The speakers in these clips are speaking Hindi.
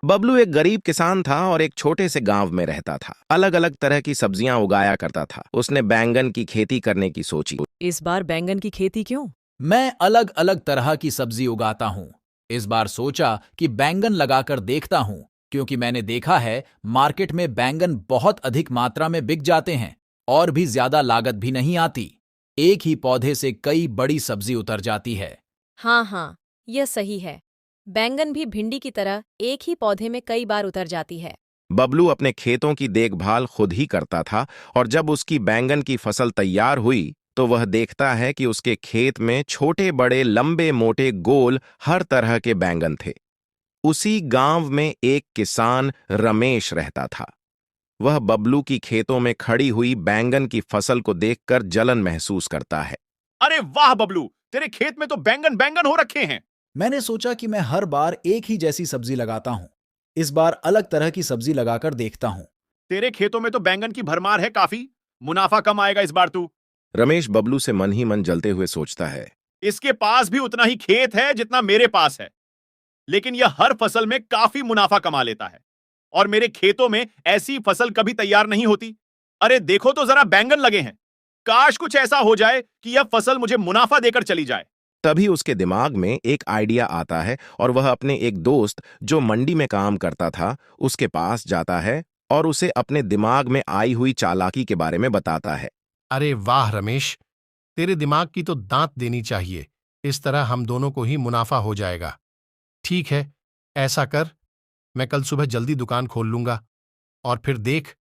बबलू एक गरीब किसान था और एक छोटे से गांव में रहता था। अलग अलग तरह की सब्जियां उगाया करता था। उसने बैंगन की खेती करने की सोची। इस बार बैंगन की खेती क्यों? मैं अलग अलग तरह की सब्जी उगाता हूँ। इस बार सोचा कि बैंगन लगाकर देखता हूँ, क्योंकि मैंने देखा है मार्केट में बैंगन बहुत अधिक मात्रा में बिक जाते हैं और भी ज्यादा लागत भी नहीं आती। एक ही पौधे से कई बड़ी सब्जी उतर जाती है। हाँ हाँ, यह सही है। बैंगन भी भिंडी की तरह एक ही पौधे में कई बार उतर जाती है। बबलू अपने खेतों की देखभाल खुद ही करता था और जब उसकी बैंगन की फसल तैयार हुई तो वह देखता है कि उसके खेत में छोटे बड़े लंबे मोटे गोल हर तरह के बैंगन थे। उसी गांव में एक किसान रमेश रहता था। वह बबलू की खेतों में खड़ी हुई बैंगन की फसल को देखकर जलन महसूस करता है। अरे वाह बबलू, तेरे खेत में तो बैंगन बैंगन हो रखे हैं। मैंने सोचा कि मैं हर बार एक ही जैसी सब्जी लगाता हूँ। इस बार अलग तरह की सब्जी लगाकर देखता हूँ। तेरे खेतों में तो बैंगन की भरमार है काफी। मुनाफा कम आएगा इस बार तू। रमेश बबलू से मन ही मन जलते हुए सोचता है। इसके पास भी उतना ही खेत है जितना मेरे पास है, लेकिन यह हर फसल में काफी मुनाफा कमा लेता है और मेरे खेतों में ऐसी फसल कभी तैयार नहीं होती। अरे देखो तो जरा बैंगन लगे हैं। काश कुछ ऐसा हो जाए कि यह फसल मुझे मुनाफा देकर चली जाए। तभी उसके दिमाग में एक आइडिया आता है और वह अपने एक दोस्त जो मंडी में काम करता था उसके पास जाता है और उसे अपने दिमाग में आई हुई चालाकी के बारे में बताता है। अरे वाह रमेश, तेरे दिमाग की तो दांत देनी चाहिए। इस तरह हम दोनों को ही मुनाफा हो जाएगा। ठीक है, ऐसा कर, मैं कल सुबह जल्दी दुकान खोल लूंगा और फिर देख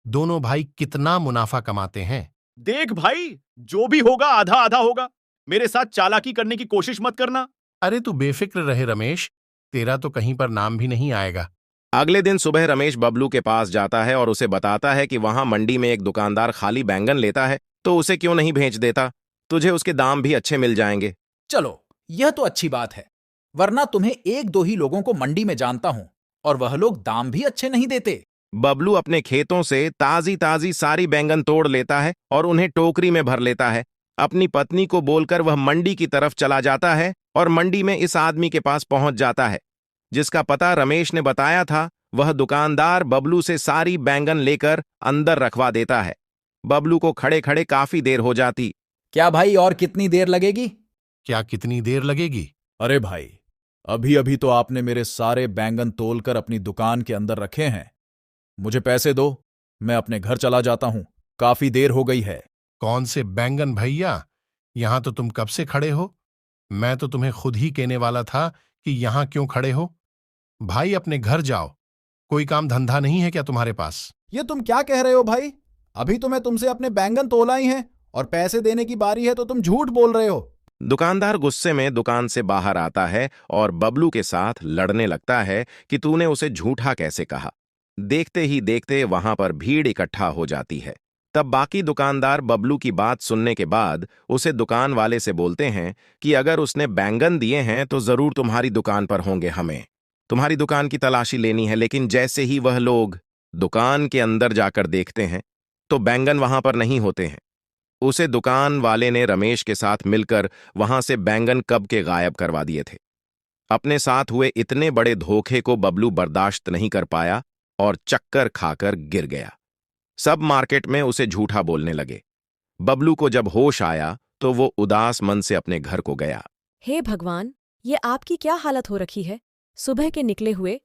दोनों भाई कितना मुनाफा कमाते हैं। देख भाई, जो भी होगा आधा आधा होगा। मेरे साथ चालाकी करने की कोशिश मत करना। अरे तू बेफिक्र रहे रमेश, तेरा तो कहीं पर नाम भी नहीं आएगा। अगले दिन सुबह रमेश बबलू के पास जाता है और उसे बताता है कि वहां मंडी में एक दुकानदार खाली बैंगन लेता है, तो उसे क्यों नहीं भेज देता। तुझे उसके दाम भी अच्छे मिल जाएंगे। चलो, यह तो अच्छी बात है, वरना तुम्हें एक दो ही लोगों को मंडी में जानता हूं और वह लोग दाम भी अच्छे नहीं देते। बबलू अपने खेतों से ताजी ताजी सारी बैंगन तोड़ लेता है और उन्हें टोकरी में भर लेता है। अपनी पत्नी को बोलकर वह मंडी की तरफ चला जाता है और मंडी में इस आदमी के पास पहुंच जाता है जिसका पता रमेश ने बताया था। वह दुकानदार बबलू से सारी बैंगन लेकर अंदर रखवा देता है। बबलू को खड़े खड़े काफी देर हो जाती। क्या भाई, और कितनी देर लगेगी? क्या कितनी देर लगेगी? अरे भाई, अभी अभी तो आपने मेरे सारे बैंगन तोलकर अपनी दुकान के अंदर रखे हैं। मुझे पैसे दो, मैं अपने घर चला जाता हूं। काफी देर हो गई है। कौन से बैंगन भैया? यहां तो तुम कब से खड़े हो? मैं तो तुम्हें खुद ही कहने वाला था कि यहां क्यों खड़े हो। भाई अपने घर जाओ, कोई काम धंधा नहीं है क्या तुम्हारे पास? ये तुम क्या कह रहे हो भाई? अभी तो मैं तुमसे अपने बैंगन तोला ही हैं और पैसे देने की बारी है तो तुम झूठ बोल रहे हो। दुकानदार गुस्से में दुकान से बाहर आता है और बबलू के साथ लड़ने लगता है कि तूने उसे झूठा कैसे कहा। देखते ही देखते वहां पर भीड़ इकट्ठा हो जाती है। तब बाकी दुकानदार बबलू की बात सुनने के बाद उसे दुकान वाले से बोलते हैं कि अगर उसने बैंगन दिए हैं तो जरूर तुम्हारी दुकान पर होंगे। हमें तुम्हारी दुकान की तलाशी लेनी है। लेकिन जैसे ही वह लोग दुकान के अंदर जाकर देखते हैं तो बैंगन वहां पर नहीं होते हैं। उसे दुकान वाले ने रमेश के साथ मिलकर वहां से बैंगन कब के गायब करवा दिए थे। अपने साथ हुए इतने बड़े धोखे को बबलू बर्दाश्त नहीं कर पाया और चक्कर खाकर गिर गया। सब मार्केट में उसे झूठा बोलने लगे। बबलू को जब होश आया तो वो उदास मन से अपने घर को गया। हे भगवान, ये आपकी क्या हालत हो रखी है? सुबह के निकले हुए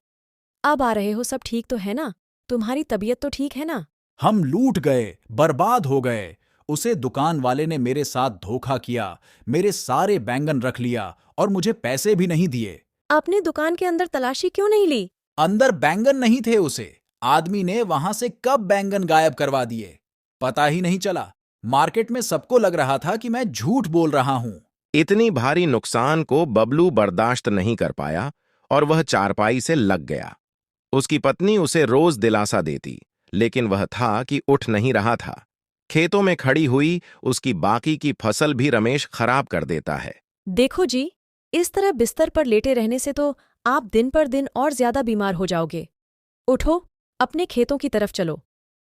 अब आ रहे हो, सब ठीक तो है ना? तुम्हारी तबीयत तो ठीक है ना? हम लूट गए, बर्बाद हो गए। उसे दुकान वाले ने मेरे साथ धोखा किया, मेरे सारे बैंगन रख लिया और मुझे पैसे भी नहीं दिए। आपने दुकान के अंदर तलाशी क्यों नहीं ली? अंदर बैंगन नहीं थे। उसे आदमी ने वहां से कब बैंगन गायब करवा दिए, पता ही नहीं चला। मार्केट में सबको लग रहा था कि मैं झूठ बोल रहा हूं। इतनी भारी नुकसान को बबलू बर्दाश्त नहीं कर पाया और वह चारपाई से लग गया। उसकी पत्नी उसे रोज दिलासा देती, लेकिन वह था कि उठ नहीं रहा था। खेतों में खड़ी हुई उसकी बाकी की फसल भी रमेश खराब कर देता है। देखो जी, इस तरह बिस्तर पर लेटे रहने से तो आप दिन पर दिन और ज्यादा बीमार हो जाओगे। उठो, अपने खेतों की तरफ चलो।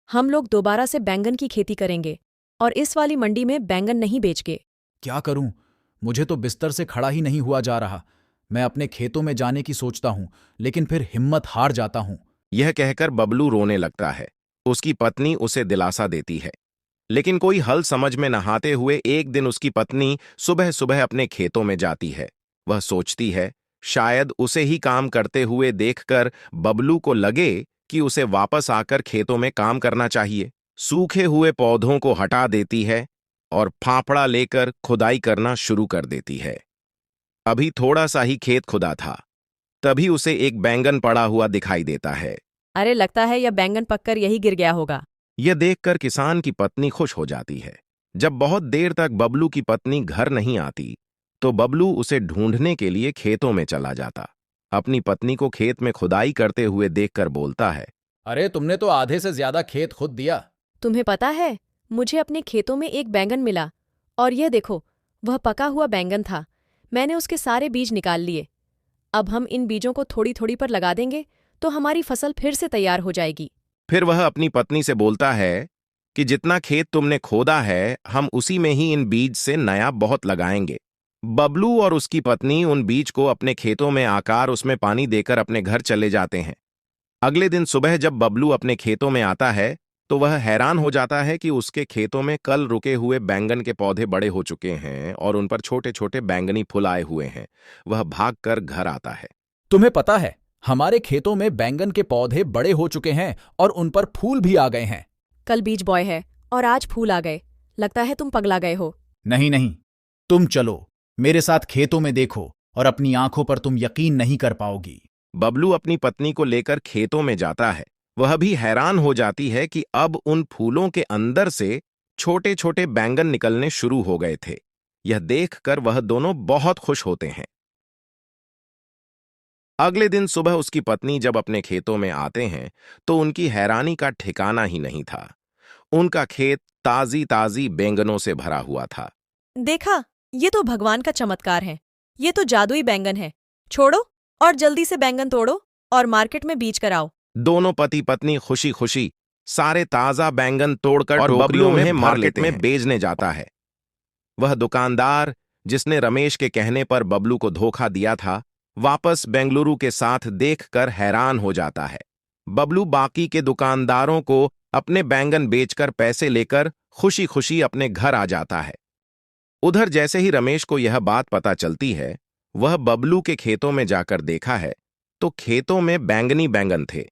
हम लोग दोबारा से बैंगन की खेती करेंगे और इस वाली मंडी में बैंगन नहीं बेचगे। क्या करूं? मुझे तो बिस्तर से खड़ा ही नहीं हुआ जा रहा। मैं अपने खेतों में जाने की सोचता हूं, लेकिन फिर हिम्मत हार जाता हूं। यह कहकर बबलू रोने लगता है। उसकी पत्नी उसे दिलासा देती है। लेकिन कोई हल समझ में नहाते हुए एक दिन उसकी पत्नी सुबह सुबह अपने खेतों में जाती है। वह सोचती है, शायद उसे ही काम करते हुए देखकर बबलू को लगे कि उसे वापस आकर खेतों में काम करना चाहिए। सूखे हुए पौधों को हटा देती है और फाफड़ा लेकर खुदाई करना शुरू कर देती है। अभी थोड़ा सा ही खेत खुदा था, तभी उसे एक बैंगन पड़ा हुआ दिखाई देता है। अरे लगता है यह बैंगन पककर यही गिर गया होगा। यह देखकर किसान की पत्नी खुश हो जाती है। जब बहुत देर तक बबलू की पत्नी घर नहीं आती, तो बबलू उसे ढूंढने के लिए खेतों में चला जाता। अपनी पत्नी को खेत में खुदाई करते हुए देखकर बोलता है, अरे तुमने तो आधे से ज्यादा खेत खुद दिया। तुम्हें पता है, मुझे अपने खेतों में एक बैंगन मिला और यह देखो, वह पका हुआ बैंगन था। मैंने उसके सारे बीज निकाल लिए। अब हम इन बीजों को थोड़ी थोड़ी पर लगा देंगे तो हमारी फसल फिर से तैयार हो जाएगी। फिर वह अपनी पत्नी से बोलता है कि जितना खेत तुमने खोदा है, हम उसी में ही इन बीज से नया बहुत लगाएंगे। बबलू और उसकी पत्नी उन बीज को अपने खेतों में आकार उसमें पानी देकर अपने घर चले जाते हैं। अगले दिन सुबह जब बबलू अपने खेतों में आता है, तो वह हैरान हो जाता है कि उसके खेतों में कल रुके हुए बैंगन के पौधे बड़े हो चुके हैं और उन पर छोटे छोटे बैंगनी फूल आए हुए हैं। वह भागकर घर आता है। तुम्हें पता है, हमारे खेतों में बैंगन के पौधे बड़े हो चुके हैं और उन पर फूल भी आ गए हैं। कल बीज बॉय है और आज फूल आ गए। लगता है तुम पगला गए हो। नहीं नहीं, तुम चलो मेरे साथ खेतों में देखो और अपनी आंखों पर तुम यकीन नहीं कर पाओगी। बबलू अपनी पत्नी को लेकर खेतों में जाता है। वह भी हैरान हो जाती है कि अब उन फूलों के अंदर से छोटे छोटे बैंगन निकलने शुरू हो गए थे। यह देखकर वह दोनों बहुत खुश होते हैं। अगले दिन सुबह उसकी पत्नी जब अपने खेतों में आते हैं, तो उनकी हैरानी का ठिकाना ही नहीं था। उनका खेत ताजी ताजी बैंगनों से भरा हुआ था। देखा, ये तो भगवान का चमत्कार है। ये तो जादुई बैंगन है। छोड़ो और जल्दी से बैंगन तोड़ो और मार्केट में बीच कर आओ। दोनों पति पत्नी खुशी खुशी सारे ताजा बैंगन तोड़कर और बबलू में मार्केट में बेचने जाता है। वह दुकानदार जिसने रमेश के कहने पर बबलू को धोखा दिया था, वापस बेंगलुरु के साथ देखकर हैरान हो जाता है। बबलू बाकी के दुकानदारों को अपने बैंगन बेचकर पैसे लेकर खुशी खुशी अपने घर आ जाता है। उधर जैसे ही रमेश को यह बात पता चलती है, वह बबलू के खेतों में जाकर देखा है तो खेतों में बैंगनी बैंगन थे।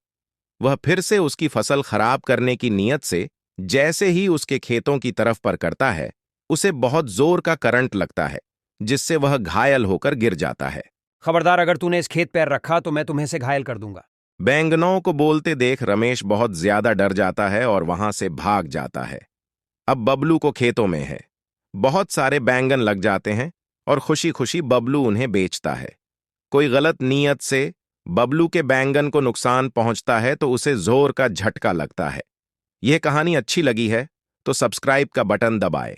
वह फिर से उसकी फसल खराब करने की नीयत से जैसे ही उसके खेतों की तरफ पर करता है, उसे बहुत जोर का करंट लगता है, जिससे वह घायल होकर गिर जाता है। खबरदार, अगर तूने इस खेत पैर रखा तो मैं तुम्हें से घायल कर दूंगा। बैंगनों को बोलते देख रमेश बहुत ज्यादा डर जाता है और वहां से भाग जाता है। अब बबलू को खेतों में है। बहुत सारे बैंगन लग जाते हैं और खुशी खुशी बबलू उन्हें बेचता है। कोई गलत नीयत से बबलू के बैंगन को नुकसान पहुंचता है तो उसे जोर का झटका लगता है। यह कहानी अच्छी लगी है तो सब्सक्राइब का बटन दबाएं।